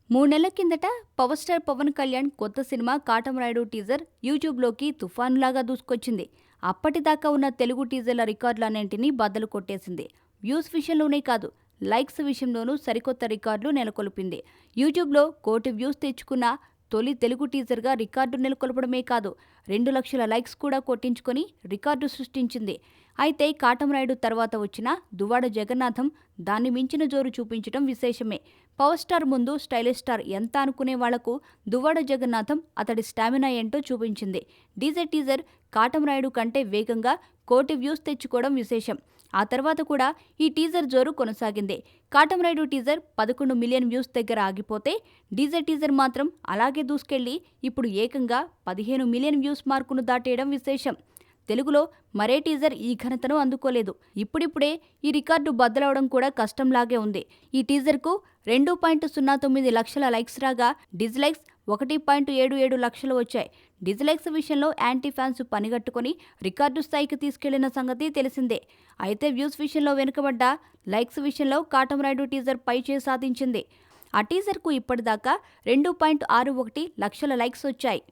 3 నెలల కిందట power star Pawan Kalyan కొత్త సినిమా కాటమరాయుడు టీజర్ యూట్యూబ్లోకి తుఫానులాగా దూసుకొచ్చింది. అప్పటిదాకా ఉన్న తెలుగు టీజర్ల రికార్డులన్నింటినీ బద్దలు కొట్టేసింది. వ్యూస్ విషయంలోనే కాదు, లైక్స్ విషయంలోనూ సరికొత్త రికార్డులు నెలకొల్పింది. యూట్యూబ్లో 1,00,00,000 వ్యూస్ తెచ్చుకున్న తొలి తెలుగు టీజర్గా రికార్డు నెలకొల్పడమే కాదు, 2 లక్షల లైక్స్ కూడా కొట్టించుకొని రికార్డు సృష్టించింది. అయితే కాటమరాయుడు తర్వాత వచ్చిన దువ్వాడ జగన్నాథం దాన్ని మించిన జోరు చూపించడం విశేషమే. పవర్ స్టార్ ముందు స్టైలిష్ స్టార్ ఎంత అనుకునే వాళ్లకు దువ్వాడ జగన్నాథం అతడి స్టామినా ఏంటో చూపించింది. డీజే టీజర్ కాటమరాయుడు కంటే వేగంగా 1,00,00,000 వ్యూస్ తెచ్చుకోవడం విశేషం. ఆ తర్వాత కూడా ఈ టీజర్ జోరు కొనసాగింది. కాటమరాయుడు టీజర్ 11 మిలియన్ వ్యూస్ దగ్గర ఆగిపోతే, డీజే టీజర్ మాత్రం అలాగే దూసుకెళ్లి ఇప్పుడు ఏకంగా 15 మిలియన్ వ్యూస్ మార్కును దాటేయడం విశేషం. తెలుగులో మరే టీజర్ ఈ ఘనతను అందుకోలేదు. ఇప్పుడిప్పుడే ఈ రికార్డు బద్దలవడం కూడా కష్టంలాగే ఉంది. ఈ టీజర్కు 2.09 లక్షల లైక్స్ రాగా, డిజ్లైక్స్ 1.77 లక్షలు వచ్చాయి. డిజ్లైక్స్ విషయంలో యాంటీ ఫ్యాన్స్ పనిగట్టుకుని రికార్డు స్థాయికి తీసుకెళ్లిన సంగతి తెలిసిందే. అయితే వ్యూస్ విషయంలో వెనుకబడ్డ, లైక్స్ విషయంలో కాటమరాయుడు టీజర్ పైచేయి సాధించింది. ఆ టీజర్కు ఇప్పటిదాకా 2.61 లక్షల లైక్స్ వచ్చాయి.